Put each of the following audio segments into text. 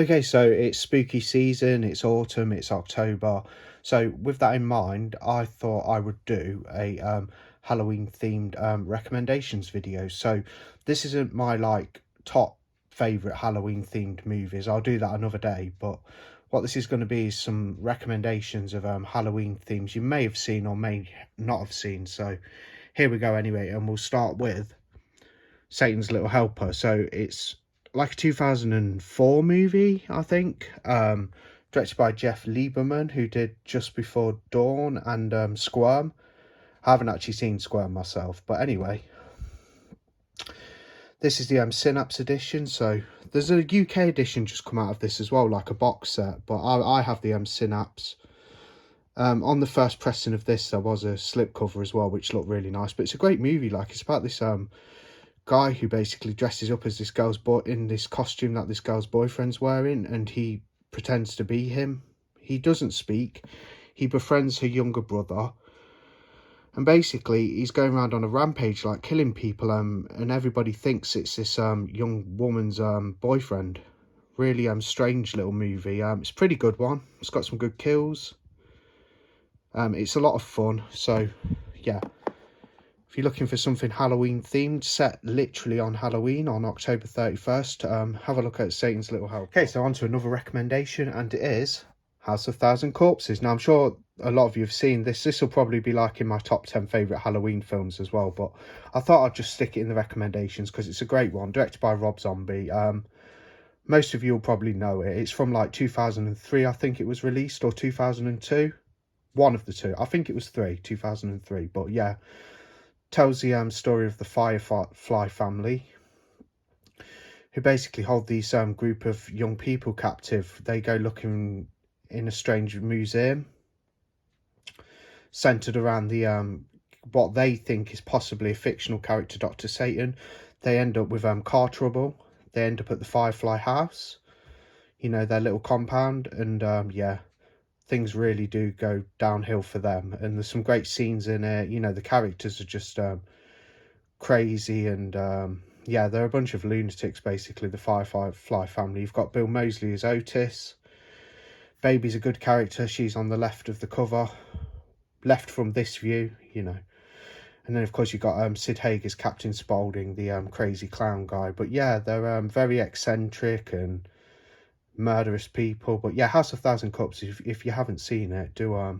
Okay, so it's spooky season, it's autumn, it's October. So with that in mind, I thought I would do a Halloween themed recommendations video. So this isn't my top favorite Halloween themed movies. I'll do that another day, but what this is going to be is some recommendations of Halloween themes you may have seen or may not have seen. So here we go anyway, and we'll start with Satan's Little Helper. So it's like a 2004 movie, I think, directed by Jeff Lieberman, who did Just Before Dawn and Squirm. I haven't actually seen Squirm myself, but anyway, this is the Synapse edition. So there's a UK edition just come out of this as well, like a box set, but I have the Synapse. On the first pressing of this, there was a slipcover as well, which looked really nice. But it's a great movie. Like, it's about this guy who basically dresses up as this girl's in this costume that this girl's boyfriend's wearing, and he pretends to be him. He doesn't speak. He befriends her younger brother, and basically he's going around on a rampage, like killing people, and everybody thinks it's this young woman's boyfriend. Really strange little movie. It's a pretty good one. It's got some good kills. It's a lot of fun. So yeah, if you're looking for something Halloween themed, set literally on Halloween on October 31st, have a look at Satan's Little Helper. Okay, so on to another recommendation, and it is House of Thousand Corpses. Now, I'm sure a lot of you have seen this. This will probably be like in my top 10 favourite Halloween films as well, but I thought I'd just stick it in the recommendations because it's a great one, directed by Rob Zombie. Most of you will probably know it. It's from like 2003, I think it was released, or 2002. One of the two. I think it was 2003, but yeah. Tells the story of the Firefly family, who basically hold these group of young people captive. They go looking in a strange museum centered around the what they think is possibly a fictional character, Dr. Satan. They end up with car trouble. They end up at the Firefly house, you know, their little compound, and yeah, things really do go downhill for them. And there's some great scenes in it. You know, the characters are just crazy, and yeah, they're a bunch of lunatics, basically, the Firefly family. You've got Bill Moseley as Otis. Baby's a good character. She's on the left of the cover, left from this view, you know. And then, of course, you've got Sid Haig as Captain Spaulding, the crazy clown guy. But yeah, they're very eccentric and murderous people. But yeah, House of Thousand Cups, if you haven't seen it, do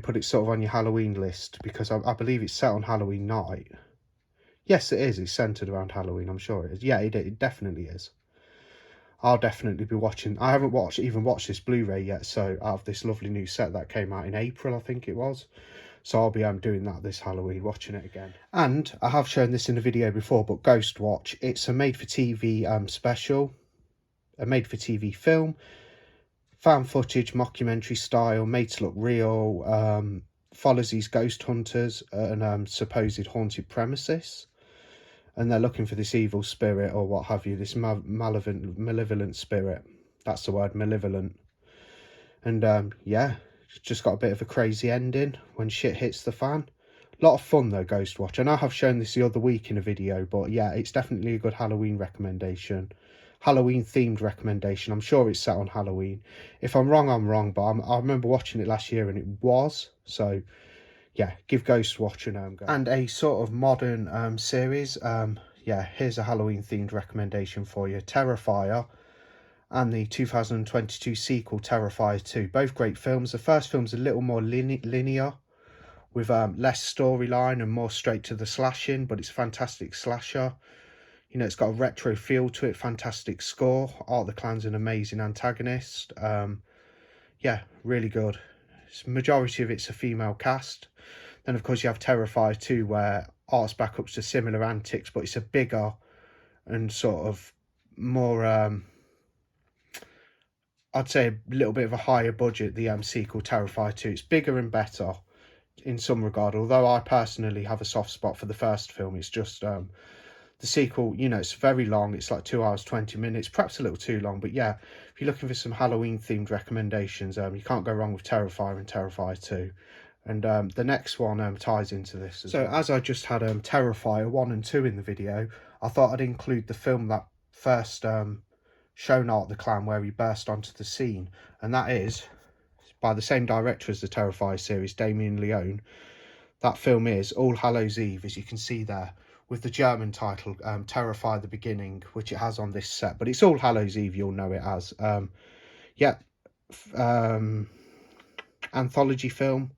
put it sort of on your Halloween list, because I believe it's set on Halloween night. Yes, it is. It's centered around Halloween. I'm sure it is. Yeah, it definitely is. I'll definitely be watching. I haven't even watched this Blu-ray yet, so out of this lovely new set that came out in April, I think it was. So I'll be doing that this Halloween, watching it again. And I have shown this in a video before, but Ghost Watch. It's a made-for-TV special, a made-for-TV film, found footage, mockumentary style, made to look real. Follows these ghost hunters at an supposed haunted premises, and they're looking for this evil spirit, or what have you, this malevolent spirit. That's the word, malevolent. And yeah, it's just got a bit of a crazy ending when shit hits the fan. A lot of fun though, Ghost Watch. And I have shown this the other week in a video, but yeah, it's definitely a good Halloween recommendation. Halloween themed recommendation. I'm sure it's set on Halloween. If I'm wrong, I'm wrong, but I remember watching it last year and it was. So yeah, give Ghost Watch a go. And a sort of modern series. Yeah, here's a Halloween themed recommendation for you. Terrifier and the 2022 sequel, Terrifier 2. Both great films. The first film's a little more linear, with less storyline and more straight to the slashing, but it's a fantastic slasher. You know, it's got a retro feel to it, fantastic score. Art the Clown's an amazing antagonist. Yeah, really good. Majority of it's a female cast. Then, of course, you have Terrifier 2, where Art's back up to similar antics, but it's a bigger and sort of more, I'd say a little bit of a higher budget, the sequel, Terrifier 2. It's bigger and better in some regard, although I personally have a soft spot for the first film. It's just the sequel, you know, it's very long. It's like 2 hours 20 minutes, perhaps a little too long. But yeah, if you're looking for some Halloween themed recommendations, you can't go wrong with Terrifier and Terrifier 2. And the next one ties into this as well. As I just had Terrifier 1 and 2 in the video, I thought I'd include the film that first shown Art the Clown where he burst onto the scene, and that is by the same director as the Terrifier series, Damien Leone. That film is All Hallows Eve, as you can see there, with the German title Terrify the Beginning, which it has on this set, but it's All Hallows Eve, you'll know it as. Yeah, anthology film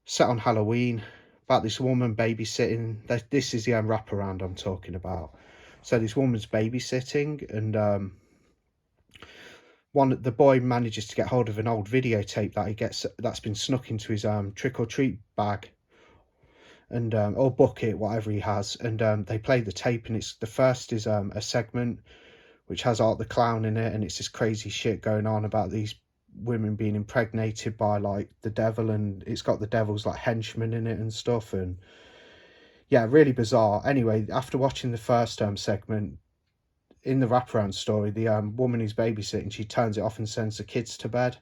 set on Halloween about this woman babysitting. This is the wraparound I'm talking about. So this woman's babysitting, and the boy manages to get hold of an old videotape that's been snuck into his trick or treat bag, and or bucket, whatever he has, and they play the tape, and the first is a segment which has Art the Clown in it, and it's this crazy shit going on about these women being impregnated by like the devil, and it's got the devil's like henchmen in it and stuff, and yeah, really bizarre. Anyway, after watching the first segment, in the wraparound story, the woman who's babysitting, she turns it off and sends the kids to bed,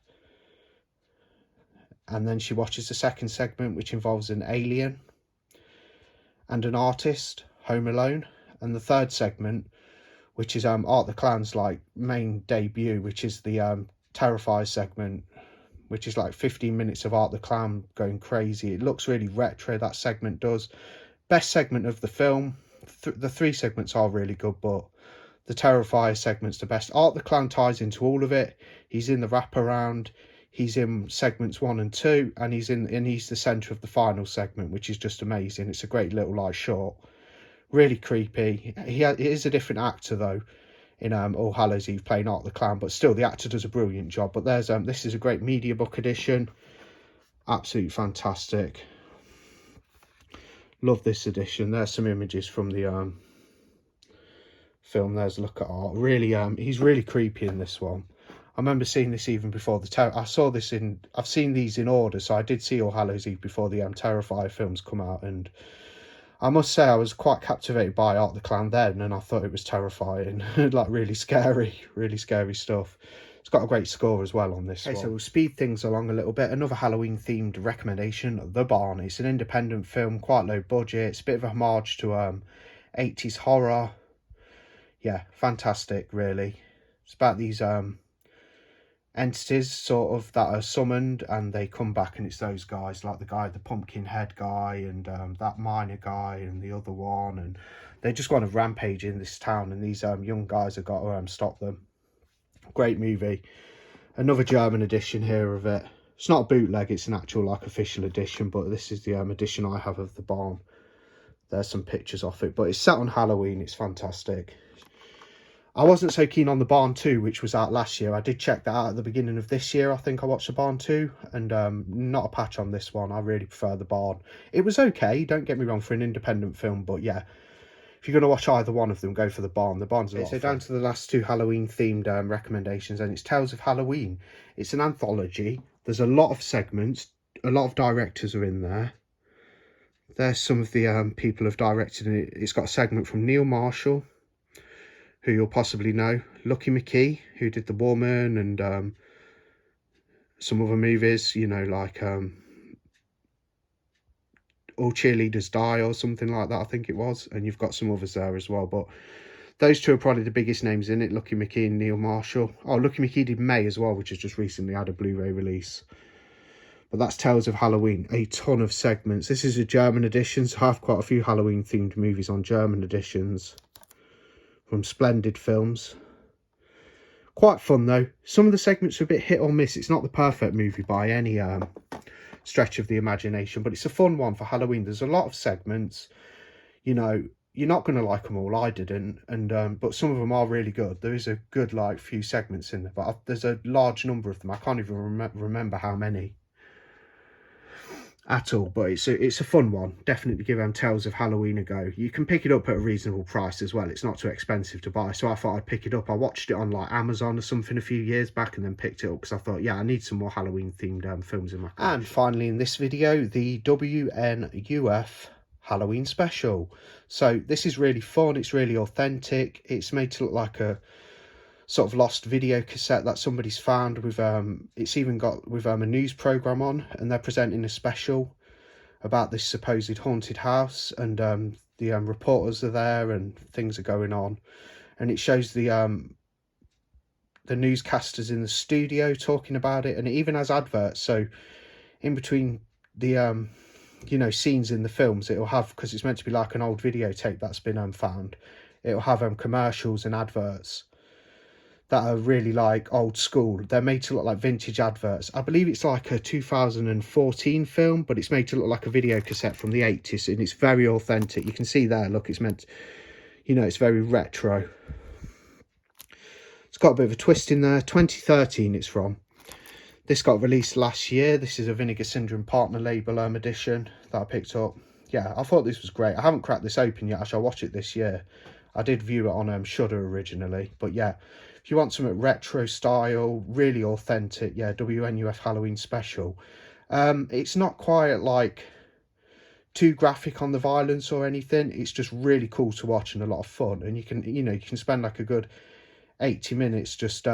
and then she watches the second segment, which involves an alien and an artist home alone, and the third segment, which is Art the Clown's like main debut, which is the Terrify segment, which is like 15 minutes of Art the Clown going crazy. It looks really retro, that segment does. Best segment of the film. The three segments are really good, but the Terrifier segment's the best. Art the Clown ties into all of it. He's in the wraparound, he's in segments 1 and 2, and he's the centre of the final segment, which is just amazing. It's a great little like short. Really creepy. He is a different actor though in All Hallows Eve playing Art the Clown, but still the actor does a brilliant job. But there's this is a great media book edition. Absolutely fantastic. Love this edition. There's some images from the film. There's a look at Art. Really, he's really creepy in this one. I remember seeing this even before I've seen these in order, so I did see All Hallows Eve before the Terrifier films come out, and I must say I was quite captivated by Art the Clown then, and I thought it was terrifying. Like really scary stuff. It's got a great score as well on this one. So we'll speed things along a little bit. Another Halloween themed recommendation, The Barn. It's an independent film, quite low budget. It's a bit of a homage to 80s horror. Yeah, fantastic, really. It's about these entities sort of that are summoned, and they come back, and it's those guys, like the pumpkin head guy, and that miner guy, and the other one, and they just go on a rampage in this town, and these young guys have got to stop them. Great movie. Another German edition here of it. It's not a bootleg, it's an actual like official edition, but this is the edition I have of The Barn. There's some pictures of it, but it's set on Halloween. It's fantastic. I wasn't so keen on The Barn 2, which was out last year. I did check that out at the beginning of this year. I think I watched The Barn 2, and not a patch on this one. I really prefer The Barn. It was okay, don't get me wrong, for an independent film, but yeah, if you're going to watch either one of them, go for The Barn. The Barn's a lot of fun. So down to the last two Halloween-themed recommendations, and it's Tales of Halloween. It's an anthology. There's a lot of segments. A lot of directors are in there. There's some of the people who've directed it. It's got a segment from Neil Marshall, who you'll possibly know, Lucky McKee, who did The Woman, and some other movies, you know, like All Cheerleaders Die or something like that, I think it was. And you've got some others there as well, but those two are probably the biggest names in it, Lucky McKee and Neil Marshall. Oh, Lucky McKee did May as well, which has just recently had a Blu-ray release. But that's Tales of Halloween, a ton of segments. This is a German edition, so I have quite a few Halloween-themed movies on German editions from Splendid Films. Quite fun though. Some of the segments are a bit hit or miss. It's not the perfect movie by any stretch of the imagination, but it's a fun one for Halloween. There's a lot of segments, you know, you're not going to like them all. I didn't, and but some of them are really good. There is a good like few segments in there, but there's a large number of them. I can't even remember how many at all, but it's a fun one. Definitely give Tales of Halloween a go. You can pick it up at a reasonable price as well. It's not too expensive to buy, so I thought I'd pick it up. I watched it on like Amazon or something a few years back, and then picked it up because I thought, yeah, I need some more Halloween themed films in my collection. And finally in this video, the WNUF Halloween special. So this is really fun. It's really authentic. It's made to look like a sort of lost video cassette that somebody's found with it's even got with a news program on, and they're presenting a special about this supposed haunted house, and the reporters are there and things are going on, and it shows the the newscasters in the studio talking about it, and it even has adverts. So in between the you know, scenes in the films, it'll have, because it's meant to be like an old videotape that's been found, it'll have commercials and adverts that are really like old school. They're made to look like vintage adverts. I believe it's like a 2014 film, but it's made to look like a video cassette from the 80s, and it's very authentic. You can see there, look, it's meant, you know, it's very retro. It's got a bit of a twist in there. 2013 it's from. This got released last year. This is a Vinegar Syndrome partner label edition that I picked up. Yeah, I thought this was great. I haven't cracked this open yet. I shall watch it this year. I did view it on Shudder originally. But yeah, if you want something retro style, really authentic, yeah, WNUF Halloween special. It's not quite like too graphic on the violence or anything. It's just really cool to watch and a lot of fun. And you can, you know, you can spend like a good 80 minutes just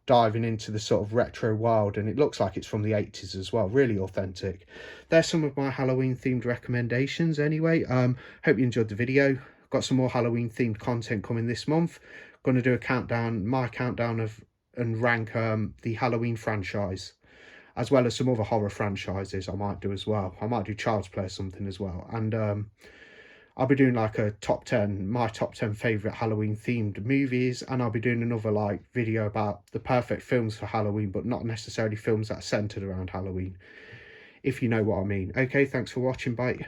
diving into the sort of retro world, and it looks like it's from the 80s as well. Really authentic. There's some of my Halloween themed recommendations anyway. Hope you enjoyed the video. Got some more Halloween themed content coming this month. Going to do a countdown, my countdown of, and rank the Halloween franchise, as well as some other horror franchises I might do as well. I might do Child's Play or something as well. And I'll be doing like a top 10, my top 10 favourite Halloween themed movies, and I'll be doing another like video about the perfect films for Halloween, but not necessarily films that are centred around Halloween, if you know what I mean. Okay, thanks for watching, bye.